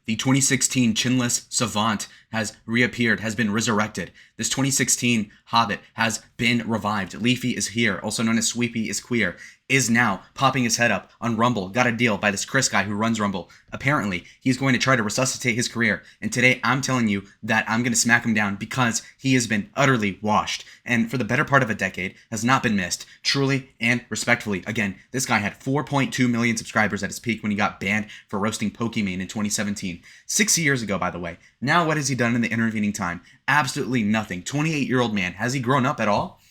The 2016 chinless savant has reappeared, has been resurrected. This 2016 Hobbit has been revived. Leafy is here, also known as Sweepy is queer, is now popping his head up on Rumble. Got a deal by this Chris guy who runs Rumble. Apparently, he's going to try to resuscitate his career. And today, I'm telling you that I'm going to smack him down because he has been utterly washed. And for the better part of a decade, has not been missed. Truly and respectfully. Again, this guy had 4.2 million subscribers at his peak when he got banned for roasting Pokimane in 2017. 6 years ago, by the way. Now, what has he done in the intervening time? Absolutely nothing. 28-year-old man. Has he grown up at all?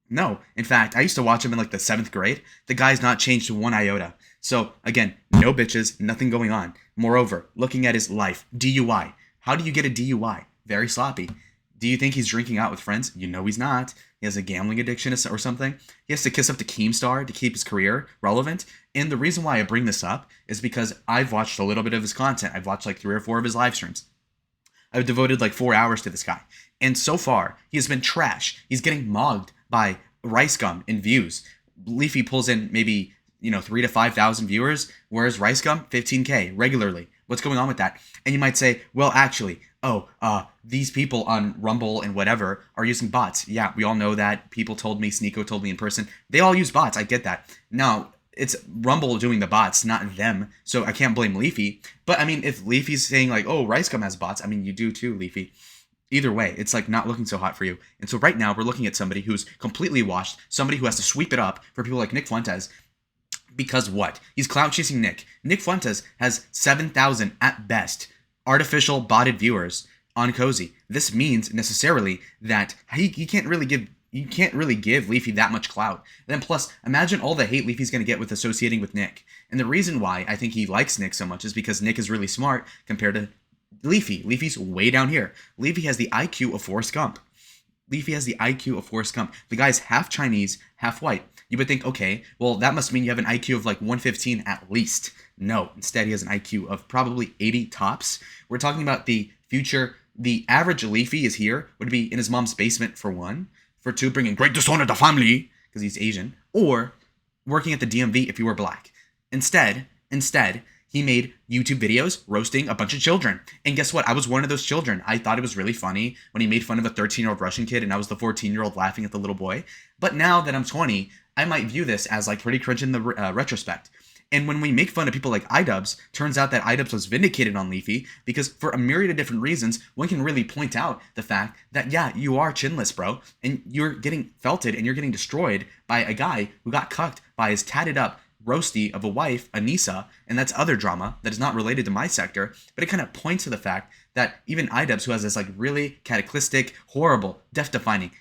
No. In fact, I used to watch him in like the 7th grade. The guy's not changed one iota. So, again, no bitches, nothing going on. Moreover, looking at his life, DUI. How do you get a DUI? Very sloppy. Do you think he's drinking out with friends? You know he's not. He has a gambling addiction or something. He has to kiss up to Keemstar to keep his career relevant. And the reason why I bring this up is because I've watched a little bit of his content. I've watched like 3 or 4 of his live streams. I've devoted like 4 hours to this guy. And so far, he has been trash. He's getting mogged by Rice Gum in views. Leafy pulls in maybe, 3 to 5,000 viewers, whereas Rice Gum, 15K regularly. What's going on with that? And you might say, well, actually, these people on Rumble and whatever are using bots. Yeah, we all know that. People told me, Sneeko told me in person. They all use bots. I get that. Now, it's Rumble doing the bots, not them. So I can't blame Leafy. But I mean, if Leafy's saying like, oh, Rice Gum has bots, I mean, you do too, Leafy. Either way, it's like not looking so hot for you. And so right now we're looking at somebody who's completely washed, somebody who has to sweep it up for people like Nick Fuentes. Because what? He's clout chasing Nick. Nick Fuentes has 7,000 at best artificial botted viewers on Cozy. This means necessarily that he can't really give Leafy that much clout. And then plus, imagine all the hate Leafy's going to get with associating with Nick. And the reason why I think he likes Nick so much is because Nick is really smart compared to Leafy. Leafy's way down here. Leafy has the IQ of Forrest Gump. Leafy has the IQ of Forrest Gump. The guy's half Chinese, half white. You would think, okay, well, that must mean you have an IQ of like 115 at least. No, instead he has an IQ of probably 80 tops. We're talking about the future. The average Leafy is here would be in his mom's basement for one. For two, bringing great dishonor to family because he's Asian. Or working at the DMV if he were black. Instead, he made YouTube videos roasting a bunch of children. And guess what? I was one of those children. I thought it was really funny when he made fun of a 13-year-old Russian kid and I was the 14-year-old laughing at the little boy. But now that I'm 20, I might view this as like pretty cringe in the retrospect. And when we make fun of people like iDubbbz, turns out that iDubbbz was vindicated on Leafy because for a myriad of different reasons, one can really point out the fact that, yeah, you are chinless, bro. And you're getting felted and you're getting destroyed by a guy who got cucked by his tatted up roasty of a wife, Anissa, and that's other drama that is not related to my sector, but it kind of points to the fact that even iDubbbz, who has this like really cataclysmic, horrible, death-defining,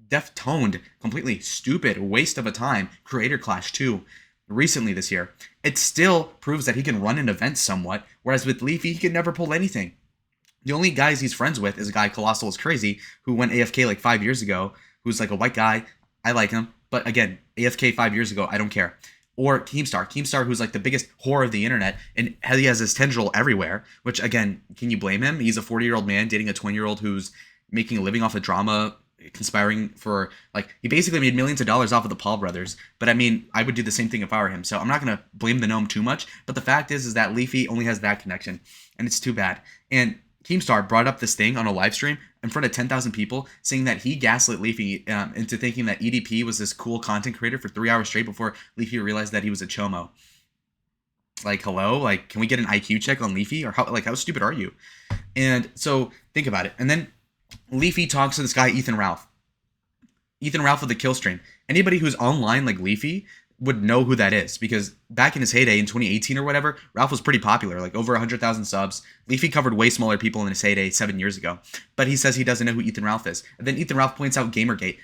death-toned, completely stupid waste of a time Creator Clash 2 recently this year, it still proves that he can run an event somewhat, whereas with Leafy, he can never pull anything. The only guys he's friends with is a guy, Colossal is Crazy, who went AFK like 5 years ago, who's like a white guy. I like him, but again, AFK 5 years ago, I don't care. Or Keemstar, who's like the biggest whore of the internet, and he has his tendril everywhere, which again, can you blame him? He's a 40-year-old man dating a 20-year-old who's making a living off of drama, conspiring for, like, he basically made millions of dollars off of the Paul brothers. But I mean, I would do the same thing if I were him. So I'm not going to blame the gnome too much. But the fact is that Leafy only has that connection, and it's too bad. And Keemstar brought up this thing on a live stream in front of 10,000 people, saying that he gaslit Leafy into thinking that EDP was this cool content creator for 3 hours straight before Leafy realized that he was a chomo. Like, hello? Like, can we get an IQ check on Leafy? Or how stupid are you? And so, think about it. And then Leafy talks to this guy, Ethan Ralph. Ethan Ralph with the kill stream. Anybody who's online like Leafy would know who that is, because back in his heyday in 2018 or whatever, Ralph was pretty popular, like over 100,000 subs. Leafy covered way smaller people in his heyday 7 years ago, but he says he doesn't know who Ethan Ralph is. And then Ethan Ralph points out Gamergate,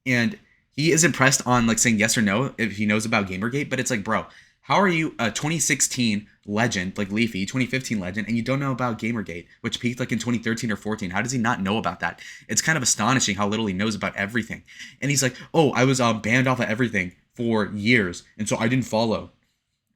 and he is impressed on like saying yes or no if he knows about Gamergate, but it's like, bro, how are you a 2016 legend like Leafy, 2015 legend, and you don't know about Gamergate, which peaked like in 2013 or 14? How does he not know about that? It's kind of astonishing how little he knows about everything. And he's like, oh, I was banned off of everything for years, and so I didn't follow.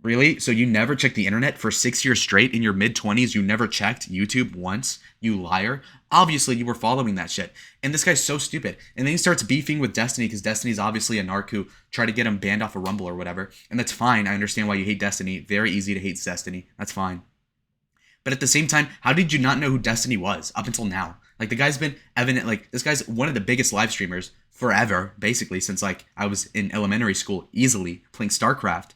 Really? So you never checked the internet for 6 years straight in your mid-20s? You never checked YouTube once? You liar. Obviously, you were following that shit. And this guy's so stupid. And then he starts beefing with Destiny because Destiny's obviously a narc who tried to get him banned off of Rumble or whatever. And that's fine. I understand why you hate Destiny. Very easy to hate Destiny. That's fine. But at the same time, how did you not know who Destiny was up until now? Like, the guy's been evident, like, this guy's one of the biggest live streamers forever, basically, since, like, I was in elementary school, easily, playing StarCraft.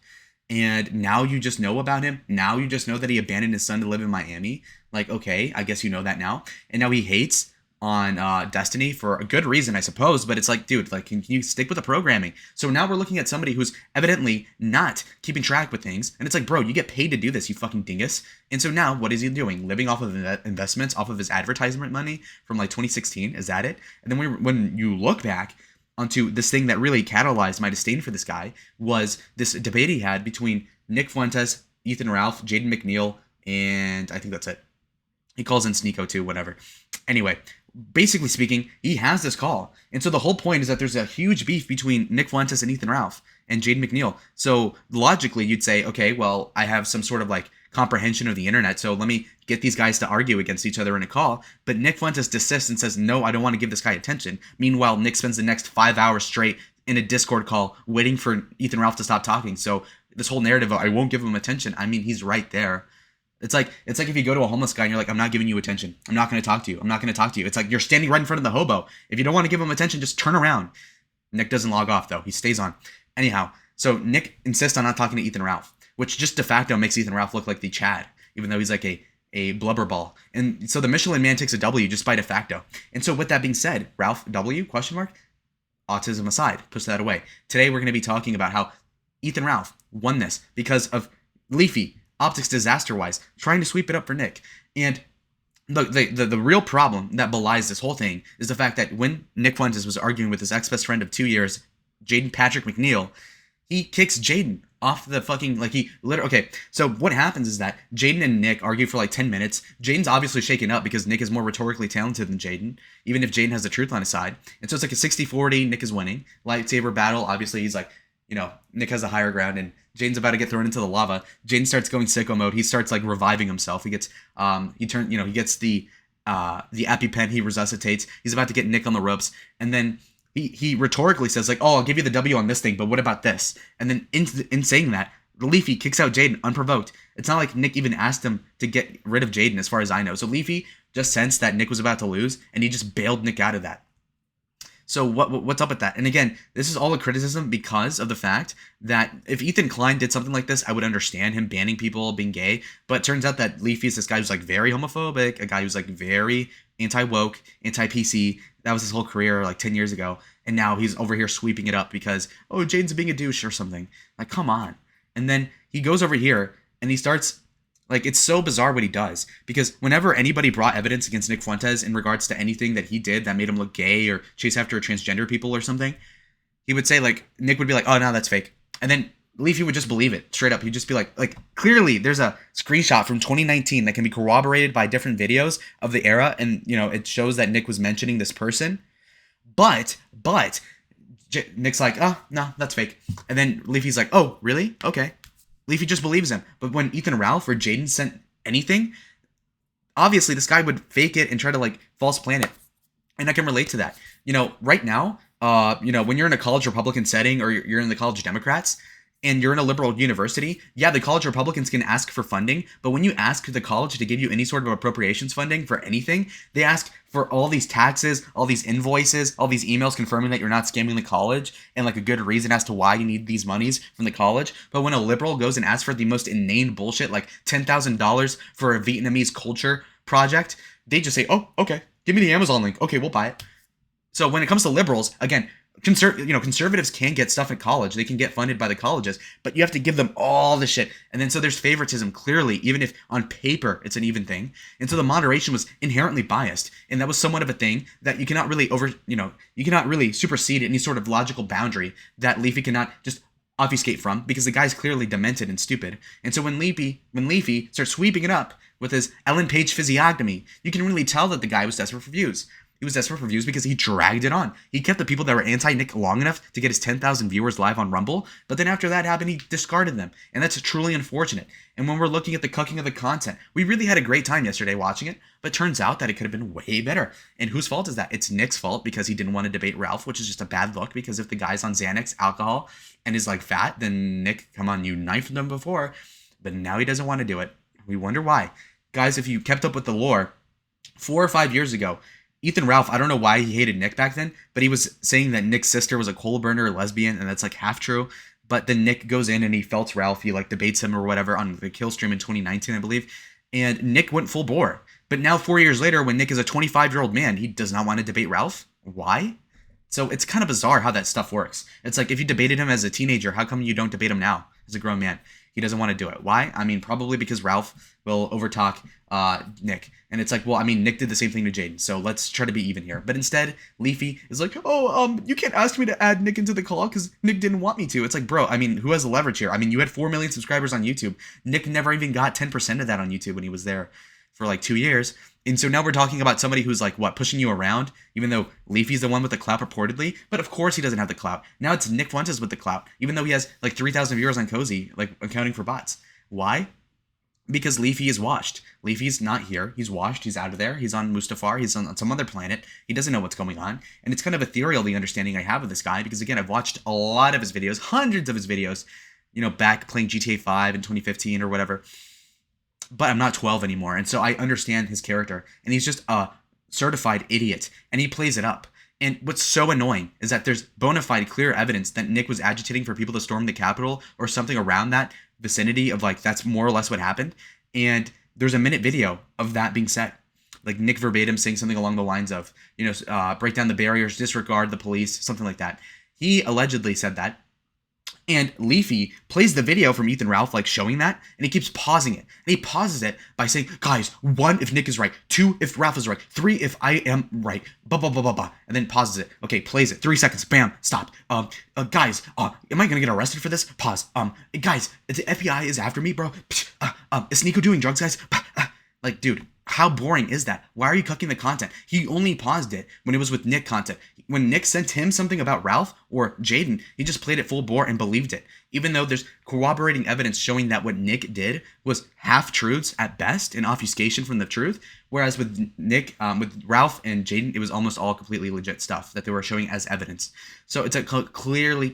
And now you just know about him. Now you just know that he abandoned his son to live in Miami. Like, okay, I guess you know that now. And now he hates on Destiny for a good reason, I suppose. But it's like, dude, like, can you stick with the programming? So now we're looking at somebody who's evidently not keeping track with things. And it's like, bro, you get paid to do this, you fucking dingus. And so now what is he doing? Living off of investments, off of his advertisement money from like 2016? Is that it? And then when you look back onto this thing that really catalyzed my disdain for this guy was this debate he had between Nick Fuentes, Ethan Ralph, Jaden McNeil, and I think that's it. He calls in Sneeko too, whatever. Anyway, basically speaking, he has this call. And so the whole point is that there's a huge beef between Nick Fuentes and Ethan Ralph and Jaden McNeil. So logically, you'd say, okay, well, I have some sort of like comprehension of the internet, so let me get these guys to argue against each other in a call. But Nick Fuentes desists and says, no, I don't want to give this guy attention. Meanwhile, Nick spends the next 5 hours straight in a Discord call waiting for Ethan Ralph to stop talking. So this whole narrative of I won't give him attention, I mean, he's right there. It's like if you go to a homeless guy and you're like, I'm not giving you attention. I'm not going to talk to you. I'm not going to talk to you. It's like you're standing right in front of the hobo. If you don't want to give him attention, just turn around. Nick doesn't log off, though. He stays on. Anyhow, so Nick insists on not talking to Ethan Ralph, which just de facto makes Ethan Ralph look like the Chad, even though he's like a blubber ball. And so the Michelin Man takes a W just by de facto. And so with that being said, Ralph W, question mark, autism aside, push that away. Today we're going to be talking about how Ethan Ralph won this because of Leafy, optics disaster-wise, trying to sweep it up for Nick. And the real problem that belies this whole thing is the fact that when Nick Fuentes was arguing with his ex-best friend of 2 years, Jaden Patrick McNeil, he kicks Jaden off the fucking, like, he literally, okay, so what happens is that Jaden and Nick argue for like 10 minutes. Jaden's obviously shaken up because Nick is more rhetorically talented than Jaden, even if Jaden has the truth on his side. And so it's like a 60-40, Nick is winning. Lightsaber battle, obviously he's like, you know, Nick has the higher ground and Jaden's about to get thrown into the lava. Jaden starts going sicko mode. He starts like reviving himself. He gets he gets the EpiPen. He resuscitates. He's about to get Nick on the ropes, and then he rhetorically says like, "Oh, I'll give you the W on this thing, but what about this?" And then in saying that, Leafy kicks out Jaden unprovoked. It's not like Nick even asked him to get rid of Jaden, as far as I know. So Leafy just sensed that Nick was about to lose, and he just bailed Nick out of that. So what's up with that? And again, this is all a criticism because of the fact that if Ethan Klein did something like this, I would understand him banning people, being gay. But it turns out that Leafy is this guy who's like very homophobic, a guy who's like very anti-woke, anti-PC. That was his whole career like 10 years ago. And now he's over here sweeping it up because, oh, Jaden's being a douche or something. Like, come on. And then he goes over here and he starts... Like, it's so bizarre what he does, because whenever anybody brought evidence against Nick Fuentes in regards to anything that he did that made him look gay or chase after transgender people or something, he would say, like, Nick would be like, oh, no, that's fake. And then Leafy would just believe it straight up. He'd just be like, clearly there's a screenshot from 2019 that can be corroborated by different videos of the era. And, you know, it shows that Nick was mentioning this person. But Nick's like, oh, no, that's fake. And then Leafy's like, oh, really? Okay. Leafy just believes him. But when Ethan Ralph or Jaden sent anything, obviously this guy would fake it and try to like false plan it. And I can relate to that. You know, right now, when you're in a college Republican setting or you're in the college Democrats and you're in a liberal university, yeah, the college Republicans can ask for funding. But when you ask the college to give you any sort of appropriations funding for anything, they ask for all these taxes, all these invoices, all these emails confirming that you're not scamming the college and like a good reason as to why you need these monies from the college. But when a liberal goes and asks for the most inane bullshit, like $10,000 for a Vietnamese culture project, they just say, oh, okay, give me the Amazon link. Okay, we'll buy it. So when it comes to liberals, again, conservatives can get stuff at college. They can get funded by the colleges, but you have to give them all the shit. And then so there's favoritism, clearly, even if on paper it's an even thing. And so the moderation was inherently biased. And that was somewhat of a thing that you cannot really you cannot really supersede any sort of logical boundary that Leafy cannot just obfuscate from, because the guy's clearly demented and stupid. And so when Leafy starts sweeping it up with his Ellen Page physiognomy, you can really tell that the guy was desperate for views. He was desperate for views because he dragged it on. He kept the people that were anti-Nick long enough to get his 10,000 viewers live on Rumble, but then after that happened, he discarded them. And that's truly unfortunate. And when we're looking at the cucking of the content, we really had a great time yesterday watching it, but turns out that it could have been way better. And whose fault is that? It's Nick's fault because he didn't want to debate Ralph, which is just a bad look, because if the guy's on Xanax, alcohol, and is like fat, then Nick, come on, you knifed him before, but now he doesn't want to do it. We wonder why. guys, if you kept up with the lore, 4 or 5 years ago, Ethan Ralph, I don't know why he hated Nick back then, but he was saying that Nick's sister was a coal burner, lesbian, and that's like half true. But then Nick goes in and he felts Ralph. He like debates him or whatever on the kill stream in 2019, I believe. And Nick went full bore. But now 4 years later, when Nick is a 25-year-old man, he does not want to debate Ralph. Why? So it's kind of bizarre how that stuff works. It's like if you debated him as a teenager, how come you don't debate him now as a grown man? He doesn't want to do it. Why? I mean, probably because Ralph will overtalk Nick. And it's like, well, I mean, Nick did the same thing to Jaden, so let's try to be even here. But instead, Leafy is like, oh, you can't ask me to add Nick into the call because Nick didn't want me to. It's like, bro, I mean, who has the leverage here? I mean, you had 4 million subscribers on YouTube. Nick never even got 10% of that on YouTube when he was there for like 2 years. And so now we're talking about somebody who's like, what, pushing you around, even though Leafy's the one with the clout purportedly. But of course he doesn't have the clout. Now it's Nick Fuentes with the clout, even though he has like 3,000 viewers on Cozy, like accounting for bots. Why? Because Leafy is washed. Leafy's not here. He's washed. He's out of there. He's on Mustafar. He's on some other planet. He doesn't know what's going on. And it's kind of ethereal, the understanding I have of this guy, because again, I've watched a lot of his videos, hundreds of his videos, you know, back playing GTA 5 in 2015 or whatever. But I'm not 12 anymore, and so I understand his character, and he's just a certified idiot, and he plays it up. And what's so annoying is that there's bona fide, clear evidence that Nick was agitating for people to storm the Capitol or something around that vicinity of, like, that's more or less what happened. And there's a minute video of that being said. Like, Nick verbatim saying something along the lines of, you know, break down the barriers, disregard the police, something like that. He allegedly said that. And Leafy plays the video from Ethan Ralph, like, showing that, and he keeps pausing it. And he pauses it by saying, guys, 1, if Nick is right, 2, if Ralph is right, 3, if I am right, blah, blah, blah, blah, blah. And then pauses it. Okay, plays it. 3 seconds. Bam. Stop. Guys, am I gonna get arrested for this? Pause. Guys, the FBI is after me, bro. Is Nico doing drugs, guys? Like, dude, how boring is that? Why are you cooking the content? He only paused it when it was with Nick content. When Nick sent him something about Ralph or Jaden, he just played it full bore and believed it. Even though there's corroborating evidence showing that what Nick did was half-truths at best and obfuscation from the truth. Whereas with Nick, with Ralph and Jaden, it was almost all completely legit stuff that they were showing as evidence. So it's a clearly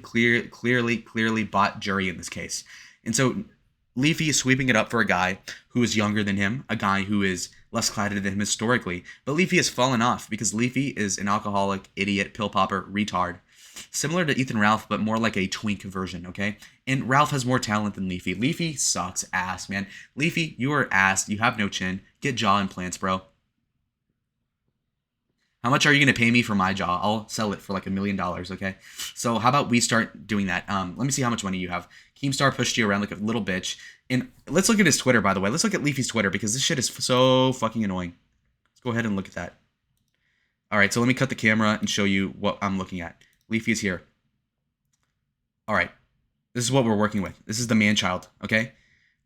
bought jury in this case. And so Leafy is sweeping it up for a guy who is younger than him, a guy who is less clouded than him historically. But Leafy has fallen off because Leafy is an alcoholic, idiot, pill popper, retard. Similar to Ethan Ralph, but more like a twink version, okay? And Ralph has more talent than Leafy. Leafy sucks ass, man. Leafy, you are ass. You have no chin. Get jaw implants, bro. How much are you going to pay me for my jaw? I'll sell it for like $1 million, okay? So how about we start doing that? Let me see how much money you have. Keemstar pushed you around like a little bitch. And let's look at his Twitter, by the way. Let's look at Leafy's Twitter because this shit is so fucking annoying. Let's go ahead and look at that. All right, so let me cut the camera and show you what I'm looking at. Leafy is here. All right, this is what we're working with. This is the man-child, okay?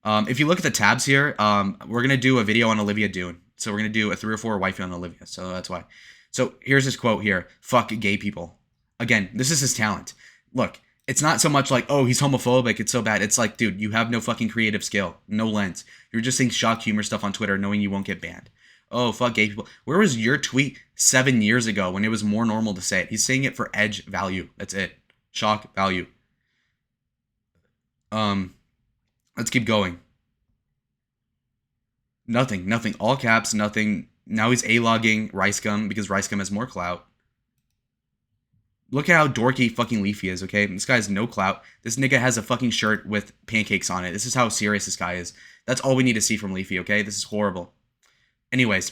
If you look at the tabs here, we're going to do a video on Olivia Dune. So we're going to do a 3 or 4 wifey on Olivia, so that's why. So here's his quote here. Fuck gay people. Again, this is his talent. Look, it's not so much like, oh, he's homophobic, it's so bad. It's like, dude, you have no fucking creative skill. No lens. You're just saying shock humor stuff on Twitter knowing you won't get banned. Oh, fuck gay people. Where was your tweet 7 years ago when it was more normal to say it? He's saying it for edge value. That's it. Shock value. Let's keep going. Nothing. All caps, nothing. Now he's A-logging Ricegum because Ricegum has more clout. Look at how dorky fucking Leafy is, okay? This guy has no clout. This nigga has a fucking shirt with pancakes on it. This is how serious this guy is. That's all we need to see from Leafy, okay? This is horrible. Anyways,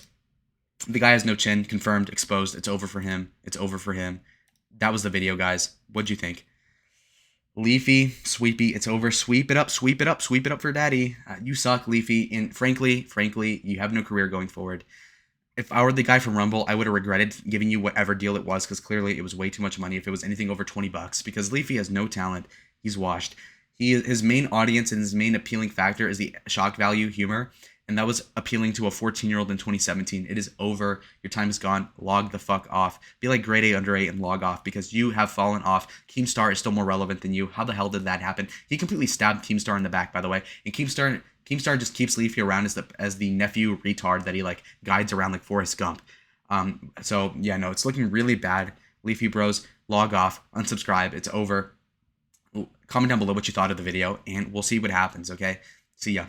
the guy has no chin. Confirmed, exposed. It's over for him. It's over for him. That was the video, guys. What'd you think? Leafy, sweepy, it's over. Sweep it up, sweep it up, sweep it up for daddy. You suck, Leafy. And frankly, you have no career going forward. If I were the guy from Rumble, I would have regretted giving you whatever deal it was because clearly it was way too much money if it was anything over $20 because Leafy has no talent. He's washed. His main audience and his main appealing factor is the shock value humor, and that was appealing to a 14-year-old in 2017. It is over. Your time is gone. Log the fuck off. Be like grade A under 8 and log off because you have fallen off. Keemstar is still more relevant than you. How the hell did that happen? He completely stabbed Keemstar in the back, by the way, and Keemstar just keeps Leafy around as the nephew retard that he like guides around like Forrest Gump. So yeah, no, it's looking really bad. Leafy bros, log off, unsubscribe. It's over. Comment down below what you thought of the video, and we'll see what happens. Okay, see ya.